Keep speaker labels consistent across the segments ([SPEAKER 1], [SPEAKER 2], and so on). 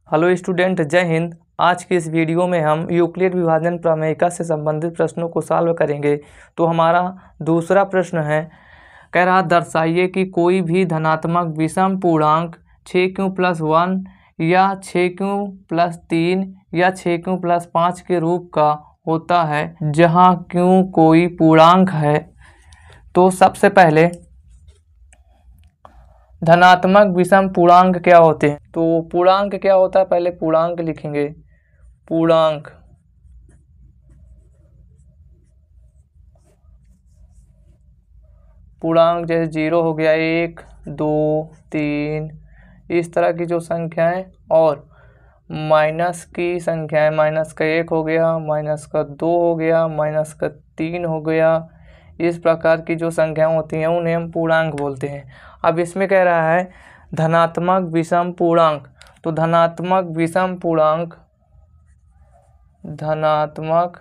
[SPEAKER 1] Hello student, जय हिंद। आज की इस वीडियो में हम यूक्लिड विभाजन प्रमेयिका से संबंधित प्रश्नों को सॉल्व करेंगे। तो हमारा दूसरा प्रश्न है, कह रहा दर्शाइए कि कोई भी धनात्मक विषम पूर्णांक 6q+1 या 6q+3 या 6q+5 के रूप का होता है जहाँ q कोई पूर्णांक है। तो सबसे पहले धनात्मक विषम पूर्णांक क्या होते हैं? तो पूर्णांक क्या होता है, पहले पूर्णांक लिखेंगे। पूर्णांक जैसे 0 हो गया, 1 2 3 इस तरह की जो संख्याएं, और माइनस की संख्याएं, माइनस का 1 हो गया, माइनस का 2 हो गया, माइनस का 3 हो गया, इस प्रकार की जो संख्याएं होती हैं उन्हें हम पूर्णांक बोलते हैं। अब इसमें कह रहा है धनात्मक विषम पूर्णांक। तो धनात्मक विषम पूर्णांक, धनात्मक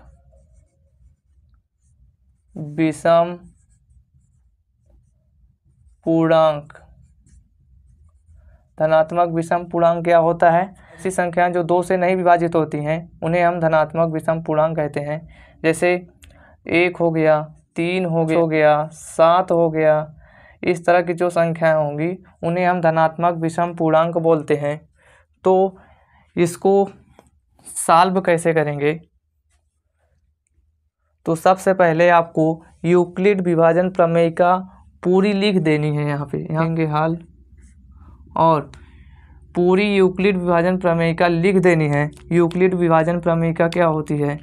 [SPEAKER 1] विषम पूर्णांक, धनात्मक विषम पूर्णांक क्या होता है? ऐसी संख्याएं जो 2 से नहीं विभाजित होती हैं उन्हें हम धनात्मक विषम पूर्णांक कहते हैं। जैसे 1 हो गया, 3 हो गया, 7 हो गया, इस तरह की जो संख्याएं होंगी उन्हें हम धनात्मक विषम पूर्णांक बोलते हैं। तो इसको सॉल्व कैसे करेंगे? तो सबसे पहले आपको यूक्लिड विभाजन प्रमेयिका पूरी लिख देनी है। यहाँ पे हाल और पूरी यूक्लिड विभाजन प्रमेयिका लिख देनी है। यूक्लिड विभाजन प्रमेयिका क्या होती है?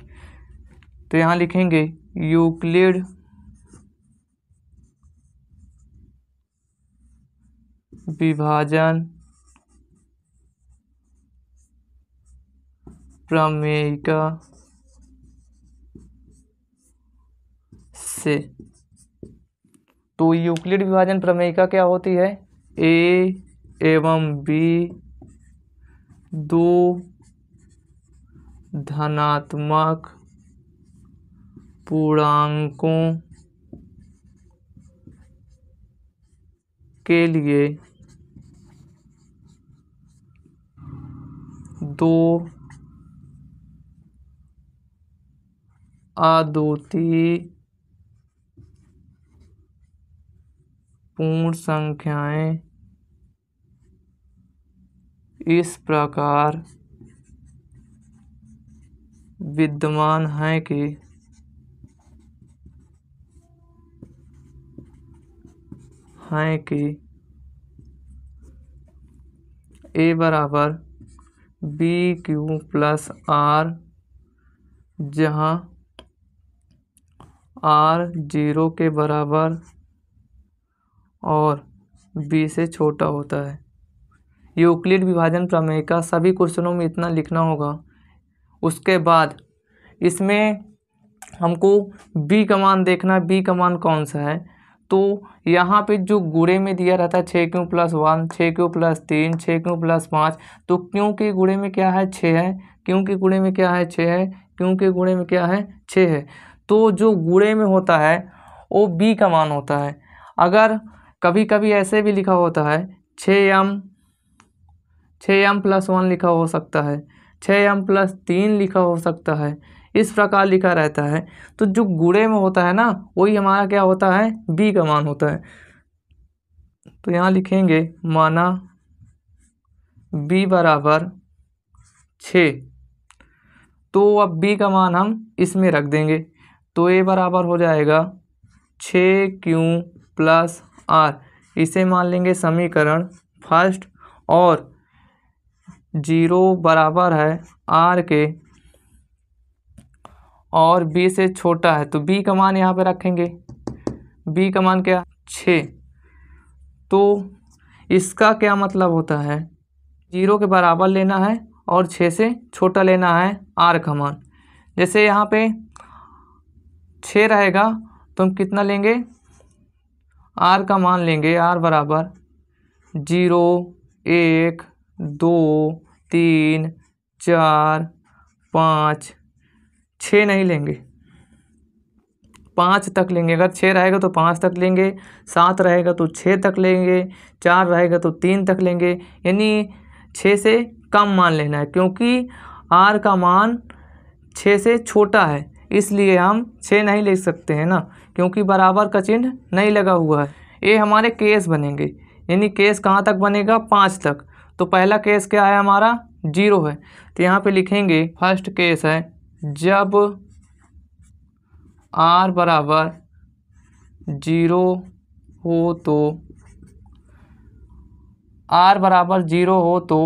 [SPEAKER 1] तो यहाँ लिखेंगे यूक्लिड विभाजन प्रमेयिका से। तो यूक्लिड विभाजन प्रमेयिका क्या होती है? ए एवं बी दो धनात्मक पूर्णांकों के लिए दो अद्वितीय पूर्ण संख्याएं इस प्रकार विद्यमान हैं कि a बराबर BQ+R, जहाँ R 0 के बराबर और B से छोटा होता है। यूक्लिड विभाजन प्रमेयिका सभी क्वेश्चनों में इतना लिखना होगा। उसके बाद इसमें हमको B का मान देखना है। B का मान कौन सा है? तो यहाँ पे जो गुणे में दिया रहता है 6q+1, 6q+3, 6q+5, तो क्यों के गुणे में क्या है? 6 है। क्यों के गुणे में क्या है? 6 है। क्यों के गुणे में क्या है? 6 है। तो जो गुणे में होता है वो B का मान होता है। अगर कभी कभी ऐसे भी लिखा होता है 6m+1 लिखा हो सकता है, 6m+3 लिखा हो सकता है, इस प्रकार लिखा रहता है। तो जो गुणे में होता है ना वही हमारा क्या होता है? B का मान होता है। तो यहाँ लिखेंगे माना B बराबर 6। तो अब B का मान हम इसमें रख देंगे। तो A बराबर हो जाएगा 6q+R, इसे मान लेंगे समीकरण फर्स्ट, और 0 बराबर है R के और B से छोटा है, तो B का मान यहाँ पे रखेंगे। B का मान क्या? 6। तो इसका क्या मतलब होता है? 0 के बराबर लेना है और 6 से छोटा लेना है R का मान। जैसे यहाँ पे 6 रहेगा तो हम कितना लेंगे? R का मान लेंगे। R बराबर 0 1 2 3 4 5, 6 नहीं लेंगे, 5 तक लेंगे। अगर 6 रहेगा तो 5 तक लेंगे, 7 रहेगा तो 6 तक लेंगे, 4 रहेगा तो 3 तक लेंगे, यानी 6 से कम मान लेना है, क्योंकि r का मान 6 से छोटा है, इसलिए हम 6 नहीं ले सकते हैं ना, क्योंकि बराबर का चिन्ह नहीं लगा हुआ है। ये हमारे केस बनेंगे, यानी केस कहाँ तक बनेगा, 5 तक। तो पहला केस क्या है हमारा, 0 है। तो यहाँ पे लिखेंगे फर्स्ट केस है जब r बराबर 0 हो तो r बराबर 0 हो तो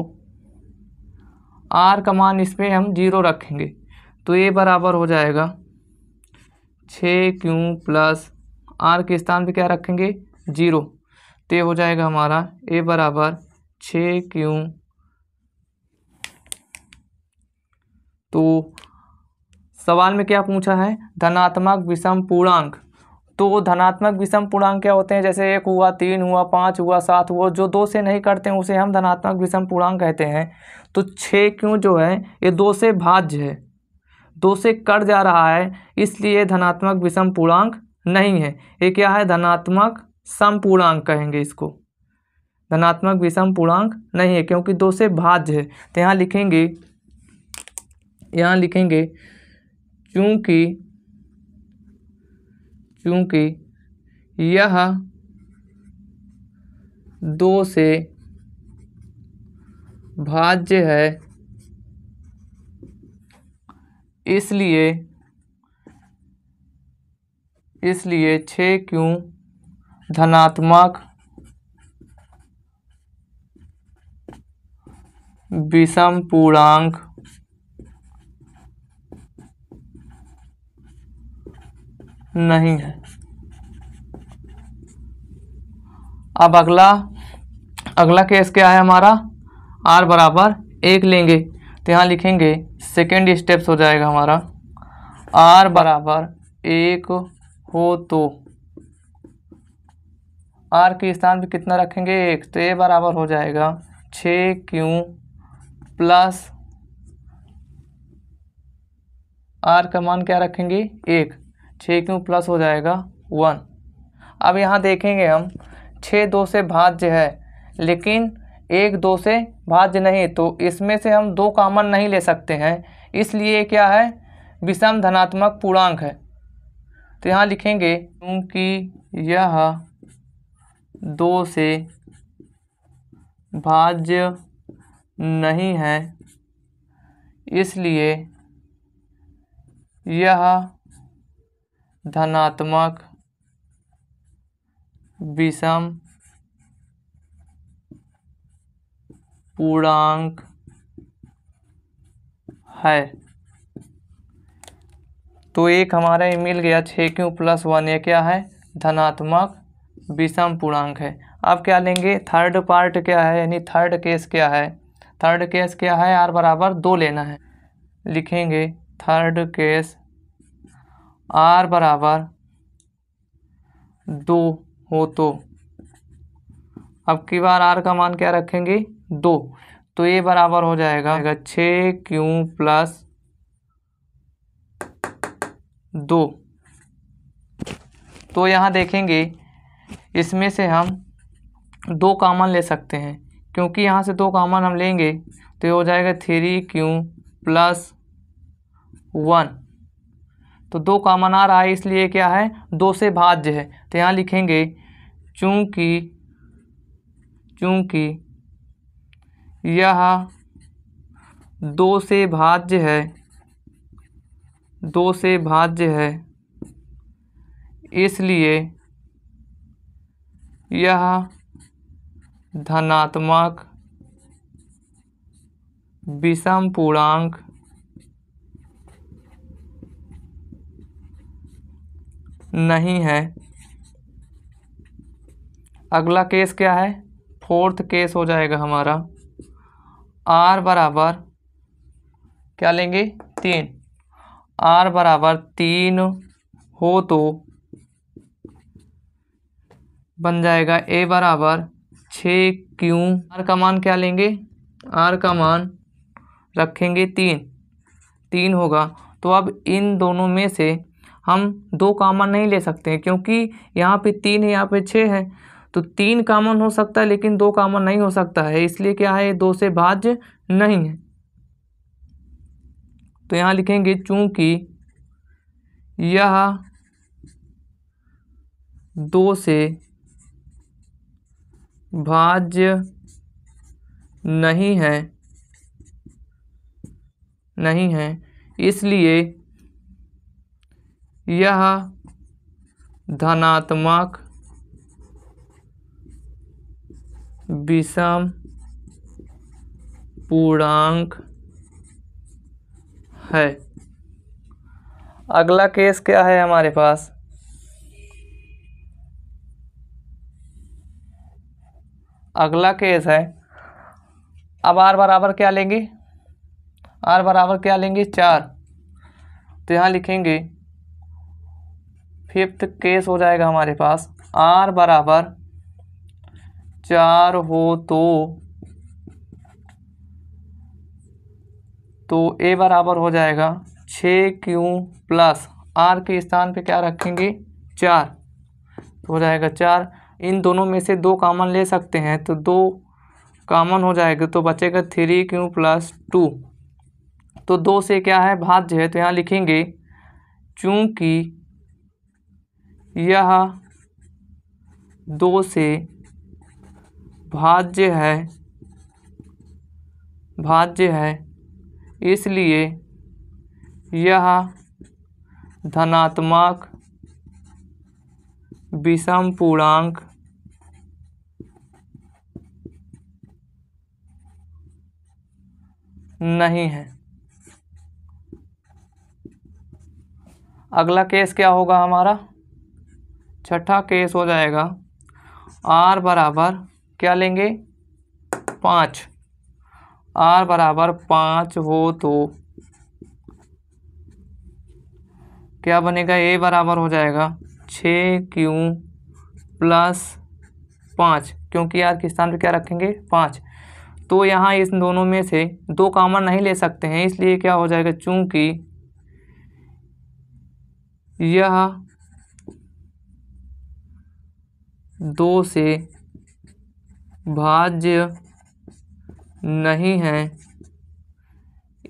[SPEAKER 1] r का मान इस पर हम 0 रखेंगे, तो ये बराबर हो जाएगा 6q प्लस r के स्थान पे क्या रखेंगे 0, तो ये हो जाएगा हमारा a बराबर 6q। तो सवाल में क्या पूछा है, धनात्मक विषम पूर्णांक। तो धनात्मक विषम पूर्णांक क्या होते हैं, जैसे 1 हुआ, 3 हुआ, 5 हुआ, 7 हुआ, जो 2 से नहीं कटते हैं उसे हम धनात्मक विषम पूर्णांक कहते हैं। तो 6q जो है ये 2 से भाज्य है, 2 से कट जा रहा है, इसलिए धनात्मक विषम पूर्णांक नहीं है। ये क्या है, धनात्मक समपूर्णांक कहेंगे इसको, धनात्मक विषम पूर्णांक नहीं है क्योंकि 2 से भाज्य है। तो यहाँ लिखेंगे चूंकि यह 2 से भाज्य है, इसलिए 6q धनात्मक विषम पूर्णांक नहीं है। अब अगला केस क्या है हमारा, r बराबर 1 लेंगे। तो यहाँ लिखेंगे सेकेंड स्टेप्स हो जाएगा हमारा, r बराबर 1 हो तो r के स्थान पे कितना रखेंगे 1, तो ये बराबर हो जाएगा 6q प्लस r का मान क्या रखेंगे 1, 6q प्लस हो जाएगा 1। अब यहाँ देखेंगे हम 6 2 से भाज्य है, लेकिन 1 2 से भाज्य नहीं, तो इसमें से हम 2 कॉमन नहीं ले सकते हैं, इसलिए क्या है, विषम धनात्मक पूर्णांक है। तो यहाँ लिखेंगे क्योंकि यह 2 से भाज्य नहीं है, इसलिए यह धनात्मक विषम पूर्णांक है। तो एक हमारा ये मिल गया 6q प्लस 1, ये क्या है, धनात्मक विषम पूर्णांक है। अब क्या लेंगे, थर्ड पार्ट क्या है, यानी थर्ड केस क्या है, r बराबर 2 लेना है। लिखेंगे थर्ड केस r बराबर 2 हो तो, अब की बार r का मान क्या रखेंगे 2, तो ये बराबर हो जाएगा 6q प्लस 2। तो यहाँ देखेंगे इसमें से हम 2 कॉमन ले सकते हैं, क्योंकि यहाँ से 2 कॉमन हम लेंगे तो ये हो जाएगा 3q प्लस 1। तो 2 कॉमन आ रहा है, इसलिए क्या है, 2 से भाज्य है। तो यहाँ लिखेंगे चूंकि यह 2 से भाज्य है, इसलिए यह धनात्मक विषम पूर्णांक नहीं है। अगला केस क्या है, फोर्थ केस हो जाएगा हमारा, r बराबर क्या लेंगे 3, r बराबर 3 हो तो बन जाएगा a बराबर 6q। r का मान क्या लेंगे, r का मान रखेंगे 3 होगा। तो अब इन दोनों में से हम 2 कॉमन नहीं ले सकते हैं, क्योंकि यहाँ पे 3 है, यहाँ पे 6 है, तो 3 कॉमन हो सकता है लेकिन 2 कॉमन नहीं हो सकता है, इसलिए क्या है, 2 से भाज्य नहीं है। तो यहाँ लिखेंगे चूंकि यह 2 से भाज्य नहीं है इसलिए यह धनात्मक विषम पूर्णांक है। अगला केस क्या है हमारे पास, अगला केस है, अब r बराबर क्या लेंगे, r बराबर क्या लेंगे, 4। तो यहाँ लिखेंगे फिफ्थ केस हो जाएगा हमारे पास, r बराबर 4 हो तो a बराबर हो जाएगा 6q प्लस r के स्थान पे क्या रखेंगे, 4, तो हो जाएगा 4। इन दोनों में से 2 कॉमन ले सकते हैं, तो 2 कॉमन हो जाएगा तो बचेगा 3q प्लस 2। तो 2 से क्या है, भाज्य है, तो यहाँ लिखेंगे चूंकि यह 2 से भाज्य है इसलिए यह धनात्मक विषम पूर्णांक नहीं है। अगला केस क्या होगा हमारा, छठा केस हो जाएगा, r बराबर क्या लेंगे, 5। r बराबर 5 हो तो क्या बनेगा, a बराबर हो जाएगा 6q प्लस 5, क्योंकि r के स्थान पे क्या रखेंगे, 5। तो यहाँ इस दोनों में से 2 कॉमन नहीं ले सकते हैं, इसलिए क्या हो जाएगा, चूंकि यह 2 से भाज्य नहीं है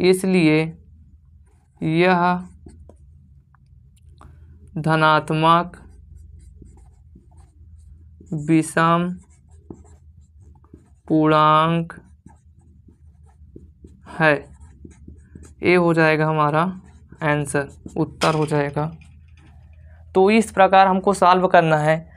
[SPEAKER 1] इसलिए यह धनात्मक विषम पूर्णांक है। ए हो जाएगा हमारा आंसर, उत्तर हो जाएगा। तो इस प्रकार हमको सॉल्व करना है।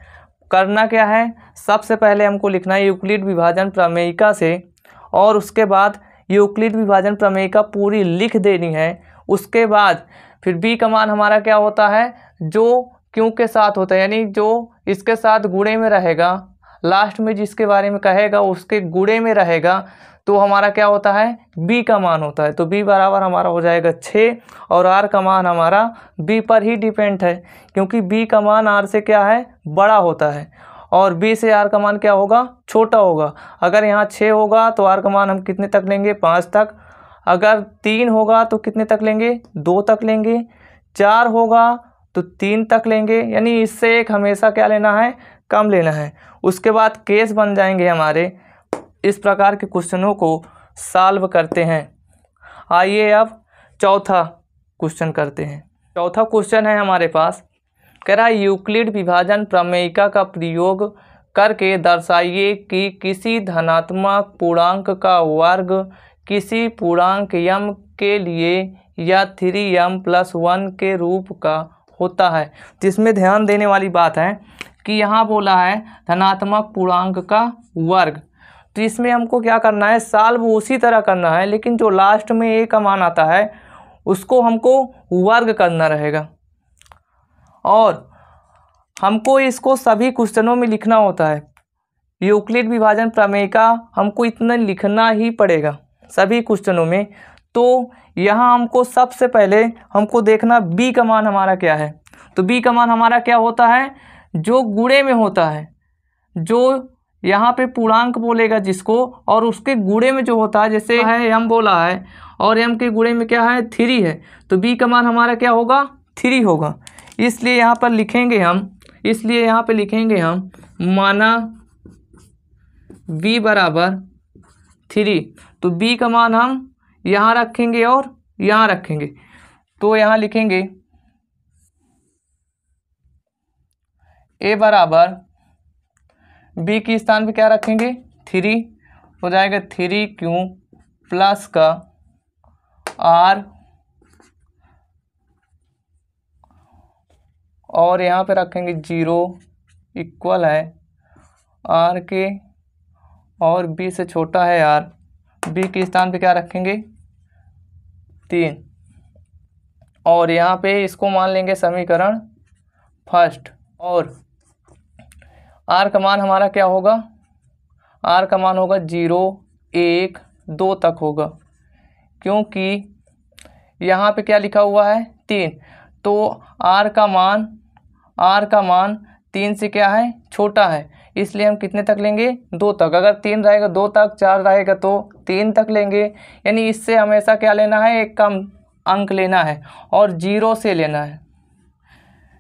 [SPEAKER 1] करना क्या है, सबसे पहले हमको लिखना है यूक्लिड विभाजन प्रमेयिका से, और उसके बाद यूक्लिड विभाजन प्रमेयिका पूरी लिख देनी है। उसके बाद फिर बी का मान हमारा क्या होता है, जो क्यों के साथ होता है, यानी जो इसके साथ गुणे में रहेगा, लास्ट में जिसके बारे में कहेगा उसके गुणे में रहेगा, तो हमारा क्या होता है, बी का मान होता है। तो बी बराबर हमारा हो जाएगा 6, और आर का मान हमारा बी पर ही डिपेंड है, क्योंकि बी का मान आर से क्या है, बड़ा होता है, और बी से आर का मान क्या होगा, छोटा होगा। अगर यहाँ 6 होगा तो आर का मान हम कितने तक लेंगे, 5 तक। अगर 3 होगा तो कितने तक लेंगे, 2 तक लेंगे। 4 होगा तो 3 तक लेंगे, यानी इससे एक हमेशा क्या लेना है, कम लेना है। उसके बाद केस बन जाएंगे हमारे। इस प्रकार के क्वेश्चनों को सॉल्व करते हैं। आइए अब चौथा क्वेश्चन करते हैं। चौथा क्वेश्चन है हमारे पास, कह रहा है यूक्लिड विभाजन प्रमेयिका का प्रयोग करके दर्शाइए कि किसी धनात्मक पूर्णांक का वर्ग किसी पूर्णांक m के लिए या 3m + 1 के रूप का होता है। जिसमें ध्यान देने वाली बात है कि यहाँ बोला है धनात्मक पूर्णांक का वर्ग, तो इसमें हमको क्या करना है, सॉल्व उसी तरह करना है, लेकिन जो लास्ट में ए का मान आता है उसको हमको वर्ग करना रहेगा, और हमको इसको सभी क्वेश्चनों में लिखना होता है। यूक्लिड विभाजन प्रमेयिका हमको इतना लिखना ही पड़ेगा सभी क्वेश्चनों में। तो यहाँ हमको सबसे पहले हमको देखना बी का मान हमारा क्या है। तो बी का मान हमारा क्या होता है, जो गुणे में होता है, जो यहाँ पे पूर्णांक बोलेगा जिसको, और उसके गुणे में जो होता है, जैसे है m बोला है और m के गुणे में क्या है, 3 है, तो b का मान हमारा क्या होगा, 3 होगा। इसलिए यहाँ पर लिखेंगे हम माना b बराबर 3, तो b का मान हम यहाँ रखेंगे और यहाँ रखेंगे, तो यहाँ लिखेंगे a बराबर b के स्थान पे क्या रखेंगे 3, हो जाएगा 3q प्लस का r, और यहाँ पे रखेंगे 0 इक्वल है r के, और b से छोटा है r, b के स्थान पे क्या रखेंगे 3, और यहाँ पे इसको मान लेंगे समीकरण फर्स्ट, और r का मान हमारा क्या होगा, r का मान होगा 0 1 2 तक होगा, क्योंकि यहाँ पे क्या लिखा हुआ है 3, तो r का मान 3 से क्या है छोटा है, इसलिए हम कितने तक लेंगे 2 तक। अगर 3 रहेगा 2 तक, 4 रहेगा तो 3 तक लेंगे, यानी इससे हमेशा क्या लेना है, एक कम अंक लेना है और 0 से लेना है,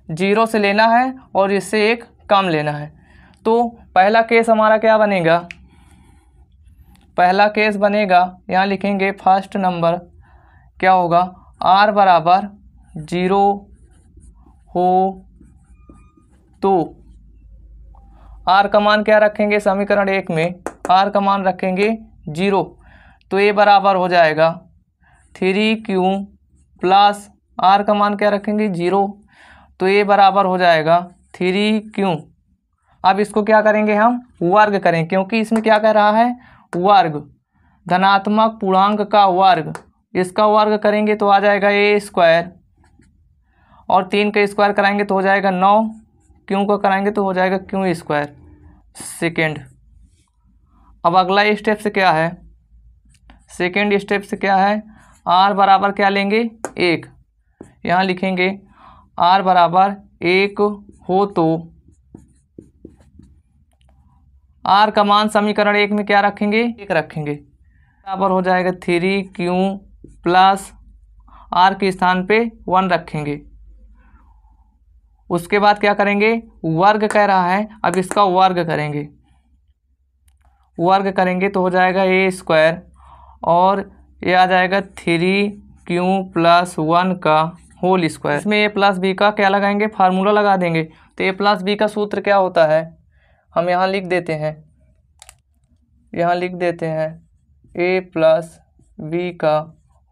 [SPEAKER 1] 0 से लेना है और इससे एक कम लेना है। तो पहला केस हमारा क्या बनेगा, पहला केस बनेगा, यहाँ लिखेंगे फर्स्ट नंबर क्या होगा, r बराबर 0 हो तो r का मान क्या रखेंगे, समीकरण 1 में r का मान रखेंगे 0, तो a बराबर हो जाएगा 3q प्लस r का मान क्या रखेंगे 0, तो a बराबर हो जाएगा 3q। अब इसको क्या करेंगे, हम वर्ग करें, क्योंकि इसमें क्या कह रहा है वर्ग, धनात्मक पूर्णांक का वर्ग, इसका वर्ग करेंगे तो आ जाएगा a स्क्वायर, और 3 का स्क्वायर कराएंगे तो हो जाएगा 9, क्यों का कराएंगे तो हो जाएगा क्यों स्क्वायर सेकेंड। अब अगला स्टेप से क्या है, सेकेंड स्टेप से क्या है, r बराबर क्या लेंगे 1, यहाँ लिखेंगे r बराबर 1 हो तो r का मान समीकरण 1 में क्या रखेंगे 1 रखेंगे, बराबर हो जाएगा 3q प्लस r के स्थान पे 1 रखेंगे। उसके बाद क्या करेंगे, वर्ग कह रहा है, अब इसका वर्ग करेंगे, वर्ग करेंगे तो हो जाएगा a स्क्वायर, और ये आ जाएगा 3q प्लस 1 का होल स्क्वायर। इसमें a प्लस बी का क्या लगाएंगे, फार्मूला लगा देंगे, तो a प्लस बी का सूत्र क्या होता है, हम यहाँ लिख देते हैं, यहाँ लिख देते हैं a प्लस बी का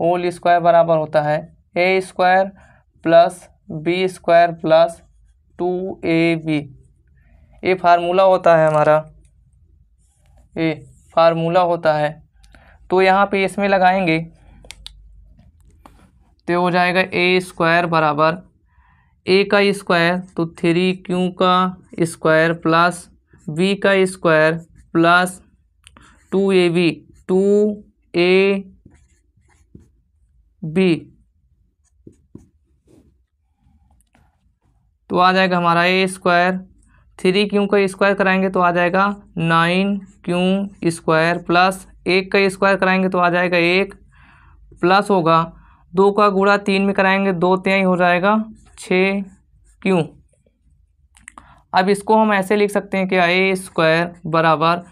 [SPEAKER 1] होल स्क्वायर बराबर होता है a square plus B square plus 2ab, ये फार्मूला होता है हमारा, ये फार्मूला होता है। तो यहाँ पे इसमें लगाएंगे तो हो जाएगा a स्क्वायर बराबर a का स्क्वायर तो 3q का स्क्वायर प्लस b का स्क्वायर प्लस 2ab 2ab, तो आ जाएगा हमारा a स्क्वायर, 3q का स्क्वायर कराएंगे तो आ जाएगा 9q स्क्वायर प्लस 1 का स्क्वायर कराएंगे तो आ जाएगा 1, प्लस होगा 2 का गुणा 3 में कराएंगे 2 तिहाई हो जाएगा 6q। अब इसको हम ऐसे लिख सकते हैं कि a स्क्वायर बराबर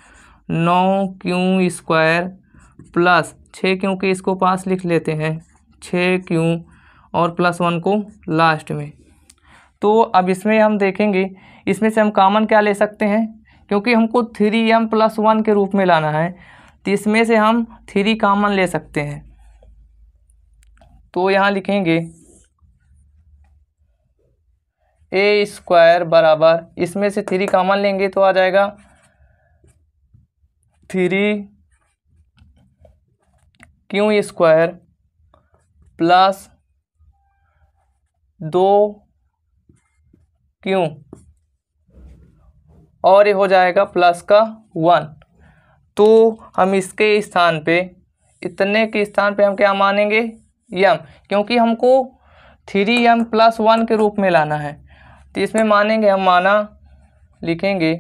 [SPEAKER 1] 9q स्क्वायर प्लस 6q के इसको पास लिख लेते हैं 6q और प्लस 1 को लास्ट में। तो अब इसमें हम देखेंगे, इसमें से हम कॉमन क्या ले सकते हैं, क्योंकि हमको 3m प्लस 1 के रूप में लाना है, तो इसमें से हम 3 कॉमन ले सकते हैं। तो यहाँ लिखेंगे a स्क्वायर बराबर, इसमें से 3 कॉमन लेंगे तो आ जाएगा 3q स्क्वायर प्लस 2q, और ये हो जाएगा प्लस का 1। तो हम इसके स्थान पे, इतने के स्थान पे हम क्या मानेंगे m, क्योंकि हमको 3m प्लस 1 के रूप में लाना है, तो इसमें मानेंगे हम, माना लिखेंगे,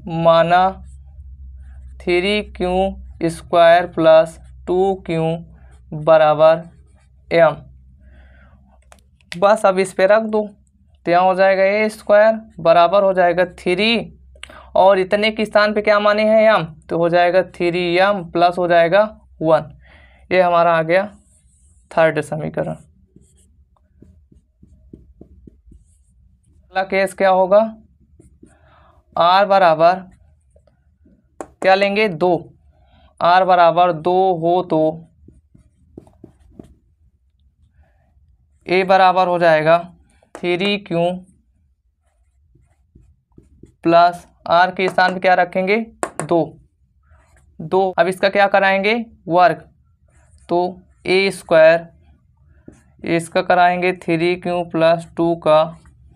[SPEAKER 1] माना 3q स्क्वायर प्लस 2q बराबर m। बस अब इस पे रख दो, तो यहाँ हो जाएगा ए स्क्वायर बराबर हो जाएगा 3 और इतने के स्थान पे क्या माने हैं यम, तो हो जाएगा 3m प्लस हो जाएगा 1। ये हमारा आ गया थर्ड समीकरण। अगला केस क्या होगा, r बराबर क्या लेंगे 2, r बराबर 2 हो तो a बराबर हो जाएगा 3q प्लस r के स्थान पे क्या रखेंगे 2। अब इसका क्या कराएंगे वर्ग, तो a स्क्वायर, इसका कराएंगे 3q प्लस 2 का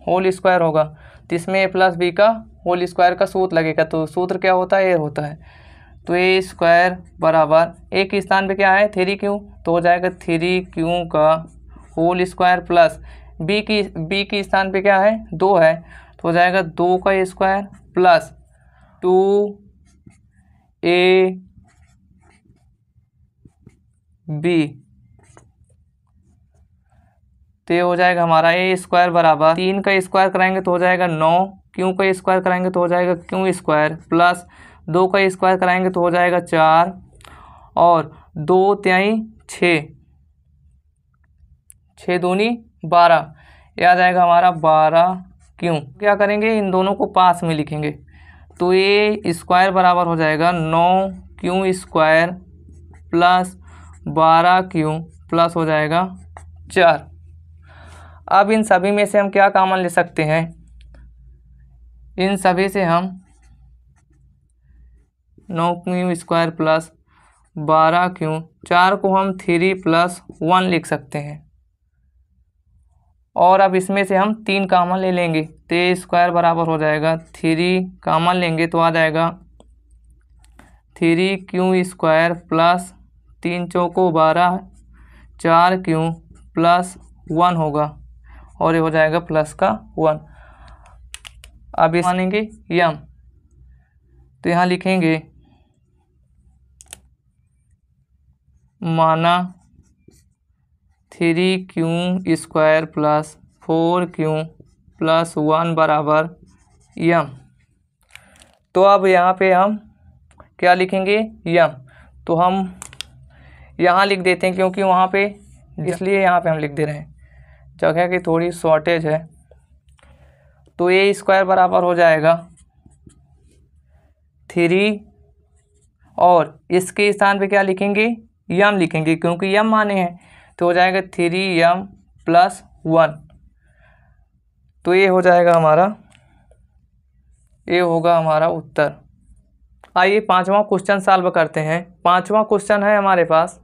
[SPEAKER 1] होल स्क्वायर होगा, तो इसमें a प्लस बी का होल स्क्वायर का सूत्र लगेगा, तो सूत्र क्या होता है, ए होता है। तो ए स्क्वायर बराबर ए के स्थान पे क्या है 3q, तो हो जाएगा 3q का होल स्क्वायर प्लस बी के स्थान पे क्या है 2 है, तो हो जाएगा 2 का स्क्वायर प्लस 2ab, तो ये हो जाएगा हमारा ए स्क्वायर बराबर 3 का स्क्वायर कराएंगे तो हो जाएगा 9, क्यू का स्क्वायर कराएंगे तो हो जाएगा क्यू स्क्वायर प्लस 2 का स्क्वायर कराएंगे तो हो जाएगा 4 और 2 तिहाई 6, 6 दूनी 12, यह आ जाएगा हमारा 12 क्यों। क्या करेंगे इन दोनों को पास में लिखेंगे, तो ए स्क्वायर बराबर हो जाएगा 9 Q square plus 12 Q plus हो जाएगा 4। अब इन सभी में से हम क्या कॉमन ले सकते हैं, इन सभी से हम 9 क्यू स्क्वायर प्लस 12 क्यू, 4 को हम 3 प्लस 1 लिख सकते हैं और अब इसमें से हम 3 कॉमन ले लेंगे, तो ए स्क्वायर बराबर हो जाएगा 3 कॉमन लेंगे तो आ जाएगा 3q स्क्वायर प्लस 3 चौको 12, 4q प्लस 1 होगा और ये हो जाएगा प्लस का 1। अब इस मानेंगे यम, तो यहाँ लिखेंगे माना 3q square plus 4q plus 1 बराबर यम। तो अब यहाँ पे हम क्या लिखेंगे यम, तो हम यहाँ लिख देते हैं क्योंकि वहाँ पे, इसलिए यहाँ पे हम लिख दे रहे हैं, जगह की थोड़ी शॉर्टेज है। तो ए स्क्वायर बराबर हो जाएगा 3 और इसके स्थान पे क्या लिखेंगे यम लिखेंगे क्योंकि यम माने हैं, तो हो जाएगा 3m प्लस 1। तो ये हो जाएगा हमारा, ये होगा हमारा उत्तर। आइए 5वां क्वेश्चन सॉल्व करते हैं। 5वां क्वेश्चन है हमारे पास,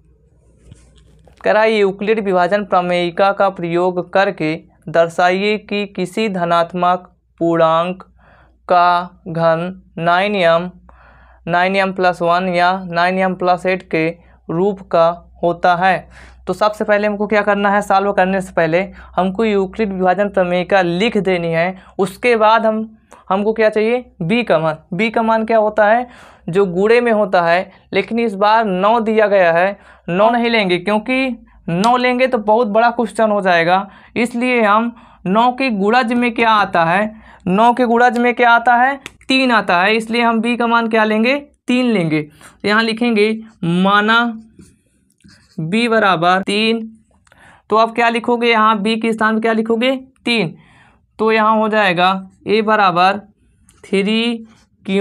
[SPEAKER 1] कह रहा है यूक्लिड विभाजन प्रमेयिका का प्रयोग करके दर्शाइए कि किसी धनात्मक पूर्णांक का घन 9m प्लस 1 या 9m प्लस 8 के रूप का होता है। तो सबसे पहले हमको क्या करना है, सॉल्व करने से पहले हमको यूक्लिड विभाजन प्रमेयिका लिख देनी है। उसके बाद हमको क्या चाहिए बी का मान। बी का मान क्या होता है, जो गुणे में होता है, लेकिन इस बार 9 दिया गया है, 9 नहीं लेंगे क्योंकि 9 लेंगे तो बहुत बड़ा क्वेश्चन हो जाएगा। इसलिए हम 9 के गुणज में क्या आता है, 9 के गुणज में क्या आता है 3 आता है, इसलिए हम बी का मान क्या लेंगे 3 लेंगे। तो यहाँ लिखेंगे माना b बराबर 3, तो अब क्या लिखोगे यहाँ b के स्थान पर क्या लिखोगे 3, तो यहाँ हो जाएगा a बराबर 3q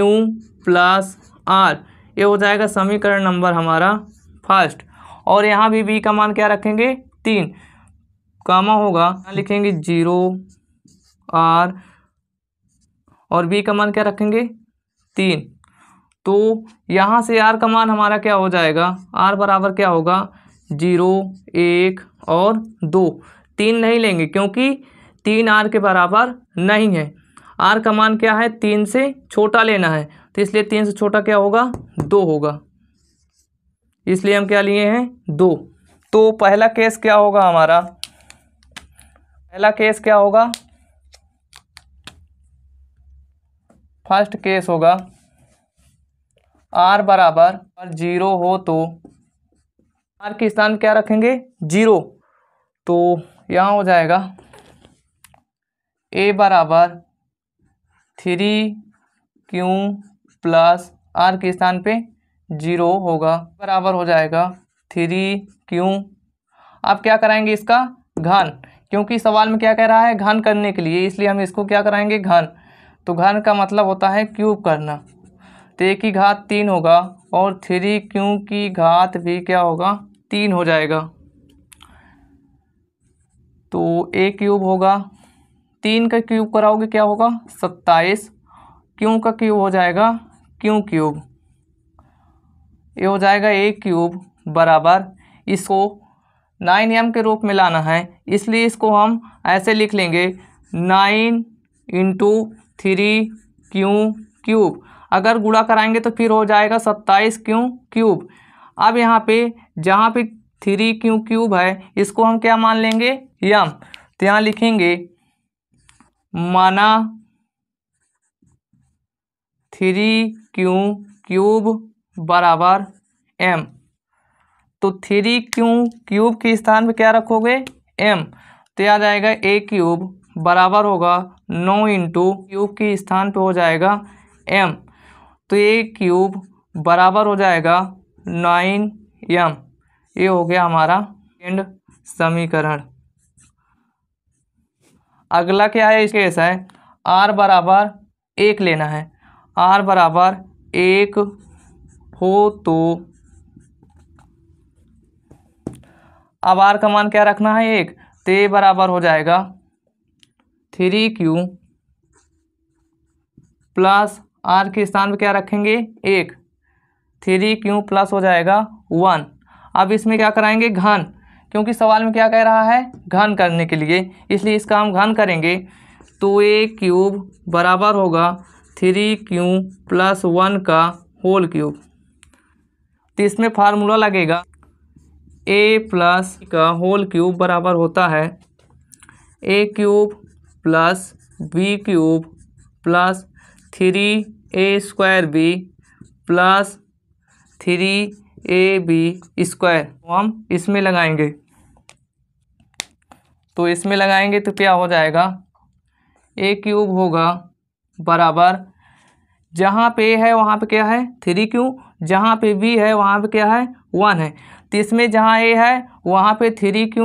[SPEAKER 1] प्लस r, ये हो जाएगा समीकरण नंबर हमारा फर्स्ट। और यहाँ भी b का मान क्या रखेंगे 3, कामा होगा लिखेंगे 0 r और b का मान क्या रखेंगे 3, तो यहाँ से r का मान हमारा क्या हो जाएगा, r बराबर क्या होगा 0 1 और 2। 3 नहीं लेंगे क्योंकि 3 r के बराबर नहीं है, r का मान क्या है 3 से छोटा लेना है, तो इसलिए 3 से छोटा क्या होगा 2 होगा, इसलिए हम क्या लिए हैं 2। तो पहला केस क्या होगा हमारा, पहला केस क्या होगा, फर्स्ट केस होगा r बराबर 0 हो तो r के स्थान क्या रखेंगे 0, तो यहाँ हो जाएगा ए बराबर 3q प्लस आर के स्थान पे 0 होगा, बराबर हो जाएगा 3q। अब क्या कराएंगे इसका घन, क्योंकि सवाल में क्या कह रहा है घन करने के लिए, इसलिए हम इसको क्या कराएंगे घन। तो घन का मतलब होता है क्यूब करना, तो ए की घात 3 होगा और 3q की घात भी क्या होगा 3 हो जाएगा। तो ए क्यूब होगा, 3 का क्यूब कराओगे क्या होगा 27, क्यू का क्यूब हो जाएगा क्यू क्यूब, ये हो जाएगा ए क्यूब बराबर, इसको 9m के रूप में लाना है, इसलिए इसको हम ऐसे लिख लेंगे 9 × 3q क्यूब। अगर गुणा कराएंगे तो फिर हो जाएगा 27q क्यूब। अब यहाँ पे जहाँ पे 3q क्यूब है इसको हम क्या मान लेंगे यम, तो यहाँ लिखेंगे माना 3q क्यूब बराबर m। तो 3q क्यूब के स्थान पे क्या रखोगे m, तो आ जाएगा a क्यूब बराबर होगा 9 × क्यूब के स्थान पे हो जाएगा m, तो a क्यूब बराबर हो जाएगा 9m। ये हो गया हमारा सेकंड समीकरण। अगला क्या है, इसके ऐसा है r बराबर 1 लेना है, r बराबर 1 हो तो अब r का मान क्या रखना है 1, तो ये बराबर हो जाएगा 3q प्लस r के स्थान पे क्या रखेंगे 1, 3q प्लस हो जाएगा 1। अब इसमें क्या कराएंगे घन, क्योंकि सवाल में क्या कह रहा है घन करने के लिए, इसलिए इसका हम घन करेंगे। तो ए क्यूब बराबर होगा 3q प्लस 1 का होल क्यूब। तो इसमें फार्मूला लगेगा ए प्लस का होल क्यूब बराबर होता है A cube plus B cube plus 3a² B plus 3ab square. हम इसमें लगाएंगे, तो इसमें लगाएंगे तो क्या हो जाएगा ए क्यूब होगा बराबर, जहाँ पे है वहाँ पे क्या है 3q, जहाँ पे b है वहाँ पे क्या है 1 है, तो इसमें जहाँ a है वहाँ पे 3q,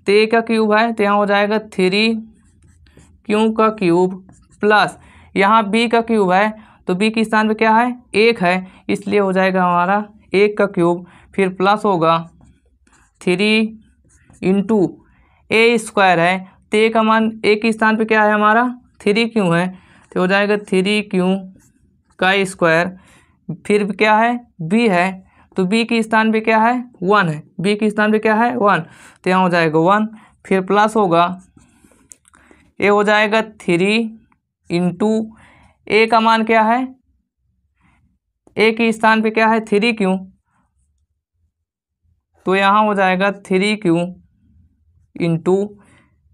[SPEAKER 1] तो a का क्यूब है तो यहाँ हो जाएगा 3q का क्यूब प्लस यहाँ b का क्यूब है, तो b के स्थान पे क्या है 1 है, इसलिए हो जाएगा हमारा 1 का क्यूब, फिर प्लस होगा 3 × a² है, तो a का मान a के स्थान पे क्या है हमारा 3q है, तो हो जाएगा 3q का स्क्वायर, फिर क्या है b है, तो b के स्थान पे क्या है 1 है, b के स्थान पे क्या है 1, तो यहाँ हो जाएगा 1, फिर प्लस होगा ये हो जाएगा 3 × a का मान क्या है a के स्थान पे क्या है 3q, तो यहाँ हो जाएगा 3q ×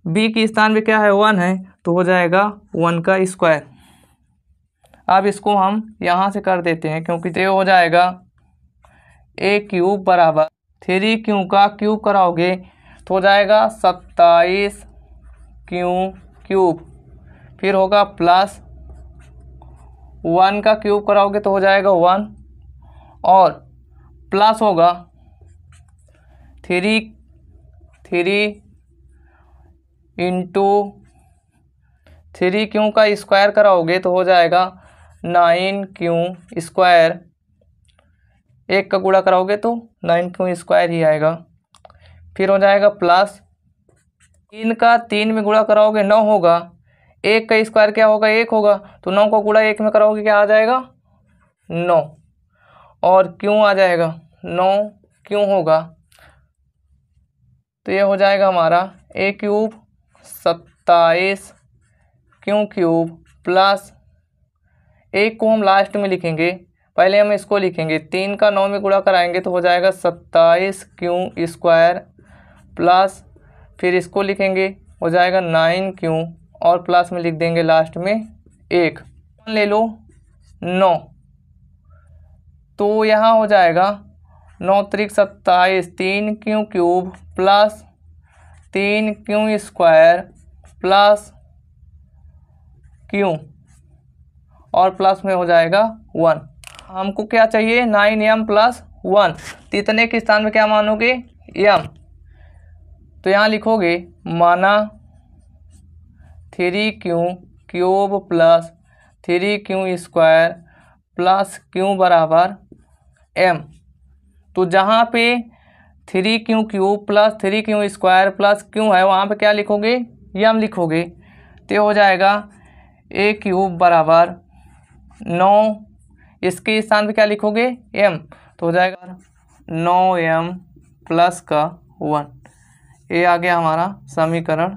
[SPEAKER 1] b के स्थान पे क्या है 1 है, तो हो जाएगा 1 का स्क्वायर। अब इसको हम यहाँ से कर देते हैं, क्योंकि ये हो जाएगा ए क्यूब बराबर 3q का क्यूब कराओगे तो हो जाएगा 27q क्यूब, फिर होगा प्लस 1 का क्यूब कराओगे तो हो जाएगा 1 और प्लस होगा 3 × 3q का स्क्वायर कराओगे तो हो जाएगा 9q स्क्वायर, एक का गुणा कराओगे तो 9q स्क्वायर ही आएगा, फिर हो जाएगा प्लस 3 का 3 में गुणा कराओगे 9 होगा, 1 का स्क्वायर क्या होगा 1 होगा, तो 9 को गुणा 1 में कराओगे क्या आ जाएगा 9 और q आ जाएगा 9q होगा, तो ये हो जाएगा हमारा ए क्यूब 27q क्यूब प्लस 1 को हम लास्ट में लिखेंगे, पहले हम इसको लिखेंगे 3 का 9 में गुणा कराएंगे तो हो जाएगा 27q स्क्वायर प्लस फिर इसको लिखेंगे हो जाएगा 9q और प्लस में लिख देंगे लास्ट में 1, ले लो 9, तो यहाँ हो जाएगा 9 त्रिक 27 3q cube plus 3q square plus Q और प्लस में हो जाएगा 1। हमको क्या चाहिए 9m + 1, तो इतने के स्थान में क्या मानोगे m, तो यहाँ लिखोगे माना 3q³ + 3q² + q बराबर m। तो जहाँ पे 3q³ + 3q² + q है वहाँ पे क्या लिखोगे m लिखोगे, तो हो जाएगा a³ बराबर 9, इसके स्थान पे क्या लिखोगे m, तो हो जाएगा 9m + का 1। ये आ गया हमारा समीकरण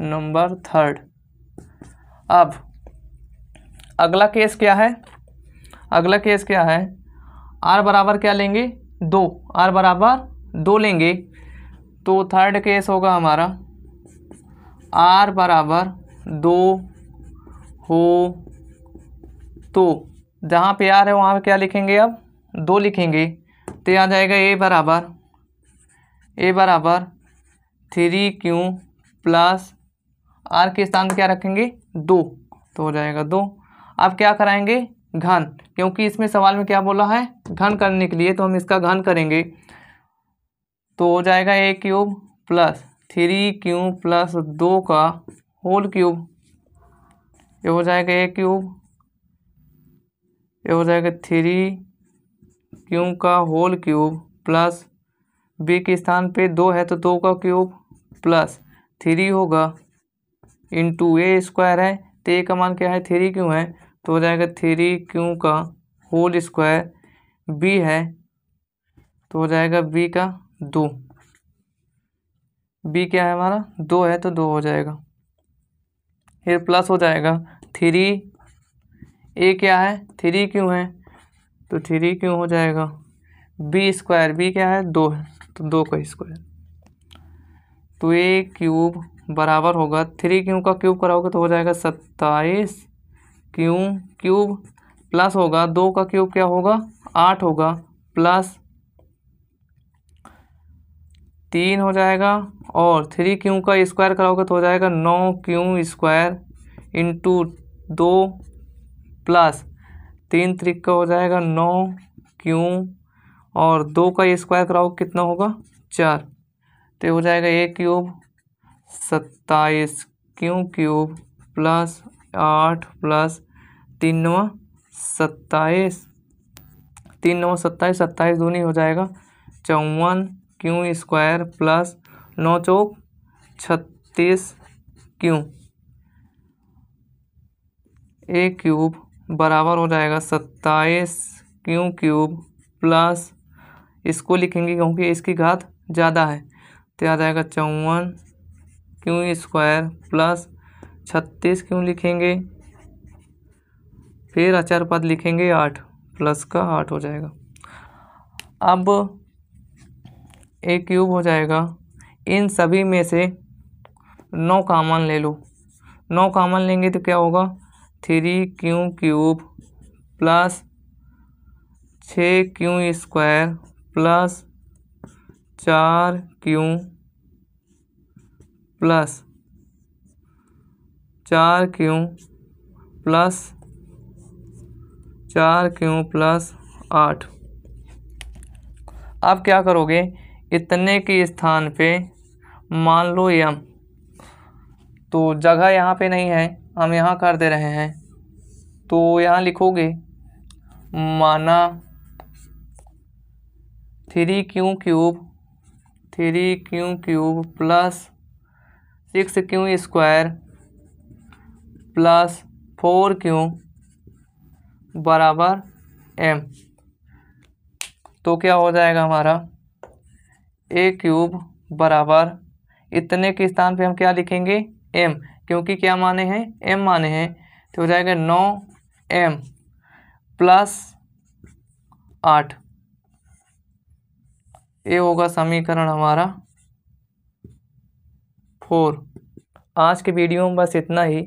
[SPEAKER 1] नंबर 3। अब अगला केस क्या है, अगला केस क्या है, r बराबर क्या लेंगे 2, r बराबर 2 लेंगे, तो थर्ड केस होगा हमारा r बराबर 2 हो तो जहाँ पे r है वहाँ पे क्या लिखेंगे, अब 2 लिखेंगे, तो आ जाएगा a बराबर 3q + r के स्थान पे क्या रखेंगे 2, तो हो जाएगा 2। अब क्या कराएंगे घन, क्योंकि इसमें सवाल में क्या बोला है घन करने के लिए, तो हम इसका घन करेंगे, तो हो जाएगा a³ + 3q + 2 का होल क्यूब, ये हो जाएगा a³, ये हो जाएगा 3q का होल क्यूब प्लस b के स्थान पे 2 है तो 2 का क्यूब प्लस 3 होगा इंटू a² है, तो a का मान क्या है 3q है, तो हो जाएगा 3q का होल स्क्वायर, b है तो हो जाएगा b का 2, b क्या है हमारा 2 है तो 2 हो जाएगा, फिर प्लस हो जाएगा 3, a क्या है 3q है तो 3q हो जाएगा, b² b क्या है 2 है तो 2 का स्क्वायर, तो a³ बराबर होगा 3q का क्यूब कराओगे तो हो जाएगा 27q क्यूब प्लस होगा 2 का क्यूब क्या होगा 8 होगा प्लस 3 हो जाएगा और 3q का स्क्वायर कराओगे तो हो जाएगा 9q² इंटू 2 प्लस 3 3 हो जाएगा 9q और 2 का स्क्वायर कराओगे कितना होगा 4, तो हो जाएगा a³ 27q cube plus 8 plus 3 9 27, 3 9 27, 27 दूनी हो जाएगा 54q² प्लस 9 चौक 36q, a³ बराबर हो जाएगा 27q क्यूब प्लस इसको लिखेंगे क्योंकि इसकी घात ज़्यादा है, तो आ जाएगा 54q² प्लस 36q लिखेंगे, फिर अचर पद लिखेंगे 8 प्लस का 8 हो जाएगा। अब a³ हो जाएगा, इन सभी में से 9 कॉमन ले लो, 9 कॉमन लेंगे तो क्या होगा 3q cube plus 6q² plus 4q plus 4q plus 8। अब क्या करोगे, इतने के स्थान पे मान लो m, तो जगह यहाँ पे नहीं है हम यहाँ कर दे रहे हैं, तो यहाँ लिखोगे माना 3q cube plus 6q² plus 4q बराबर m, तो क्या हो जाएगा हमारा a³ बराबर इतने के स्थान पे हम क्या लिखेंगे m, क्योंकि क्या माने हैं m माने हैं, तो हो जाएगा 9m प्लस 8, ये होगा समीकरण हमारा 4। आज के वीडियो में बस इतना ही।